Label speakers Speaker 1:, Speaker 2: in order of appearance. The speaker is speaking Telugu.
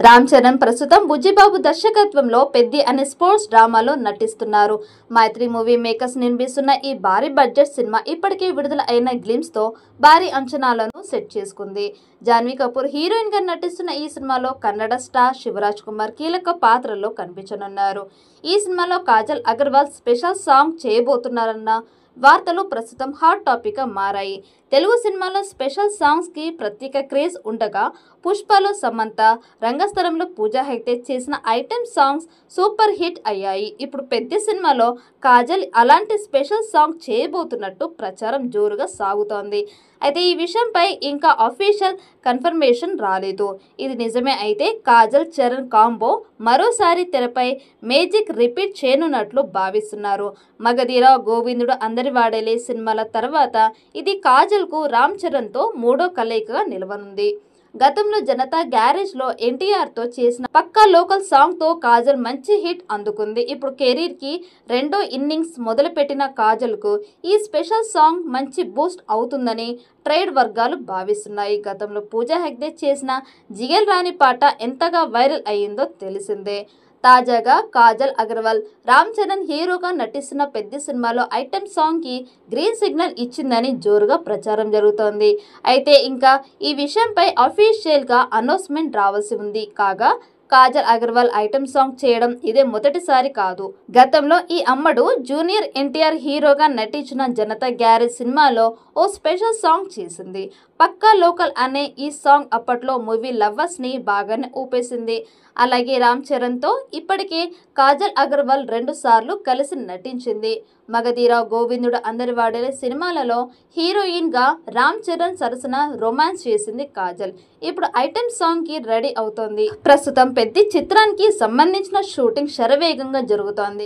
Speaker 1: రామ్ చరణ్ ప్రస్తుతం బుజ్జిబాబు దర్శకత్వంలో పెద్ది అనే స్పోర్ట్స్ డ్రామాలో నటిస్తున్నారు. మైత్రి మూవీ మేకర్స్ నిర్మిస్తున్న ఈ భారీ బడ్జెట్ సినిమా ఇప్పటికే విడుదల అయిన గ్లిమ్స్ తో భారీ అంచనాలను సెట్ చేసుకుంది. జాన్వీ కపూర్ హీరోయిన్ గా నటిస్తున్న ఈ సినిమాలో కన్నడ స్టార్ శివరాజ్ కుమార్ కీలక పాత్రలో కనిపించనున్నారు. ఈ సినిమాలో కాజల్ అగర్వాల్ స్పెషల్ సాంగ్ చేయబోతున్నారన్న వార్తలు ప్రస్తుతం హాట్ టాపిక్ గా మారాయి. తెలుగు సినిమాలో స్పెషల్ సాంగ్స్ కి ప్రత్యేక క్రేజ్ ఉండగా పుష్పలో సమంత, రంగస్థలంలో పూజా హెగ్డే చేసిన ఐటెం సాంగ్స్ సూపర్ హిట్ అయ్యాయి. ఇప్పుడు పెద్ద సినిమాలో కాజల్ అలాంటి స్పెషల్ సాంగ్ చేయబోతున్నట్టు ప్రచారం జోరుగా సాగుతోంది. అయితే ఈ విషయంపై ఇంకా అఫీషియల్ కన్ఫర్మేషన్ రాలేదు. ఇది నిజమే అయితే కాజల్ చరణ్ కాంబో మరోసారి తెరపై మేజిక్ రిపీట్ చేయనున్నట్లు భావిస్తున్నారు. మగధీర, గోవిందుడు, అందరి వాడేలే సినిమాల తర్వాత ఇది కాజల్ కు రామ్ చరణ్ తో మూడో కలయికగా నిలవనుంది. గతంలో జనతా గ్యారేజ్ లో ఎన్టీఆర్ తో చేసిన పక్కా లోకల్ సాంగ్ తో కాజల్ మంచి హిట్ అందుకుంది. ఇప్పుడు కెరీర్ కి రెండో ఇన్నింగ్స్ మొదలుపెట్టిన కాజల్ కు ఈ స్పెషల్ సాంగ్ మంచి బూస్ట్ అవుతుందని ట్రేడ్ వర్గాలు భావిస్తున్నాయి. గతంలో పూజా హెగ్డే చేసిన జిగేల్ రాణి పాట ఎంతగా వైరల్ అయ్యిందో తెలిసిందే. తాజాగా కాజల్ అగర్వాల్ రామ్ చరణ్ హీరోగా నటిస్తున్న పెద్ద సినిమాలో ఐటెం సాంగ్ కి గ్రీన్ సిగ్నల్ ఇచ్చిందని జోరుగా ప్రచారం జరుగుతోంది. అయితే ఇంకా ఈ విషయంపై అఫీషియల్ గా అనౌన్స్మెంట్ రావాల్సి ఉంది. కాగా కాజల్ అగర్వాల్ ఐటెం సాంగ్ చేయడం ఇదే మొదటిసారి కాదు. గతంలో ఈ అమ్మడు జూనియర్ ఎన్టీఆర్ హీరోగా నటించిన జనతా గ్యారేజ్ సినిమాలో ఓ స్పెషల్ సాంగ్ చేసింది. పక్కా లోకల్ అనే ఈ సాంగ్ అప్పట్లో మూవీ లవర్స్ ని బాగానే ఊపేసింది. అలాగే రామ్ చరణ్ తో ఇప్పటికే కాజల్ అగర్వాల్ 2 సార్లు కలిసి నటించింది. మగధీర, గోవిందుడు, అందరి వాడేలే సినిమాలలో హీరోయిన్ గా రామ్ చరణ్ సరసన రొమాన్స్ చేసింది కాజల్. ఇప్పుడు ఐటెం సాంగ్ కి రెడీ అవుతోంది. ప్రస్తుతం పెద్ద చిత్రానికి సంబంధించిన షూటింగ్ శరవేగంగా జరుగుతోంది.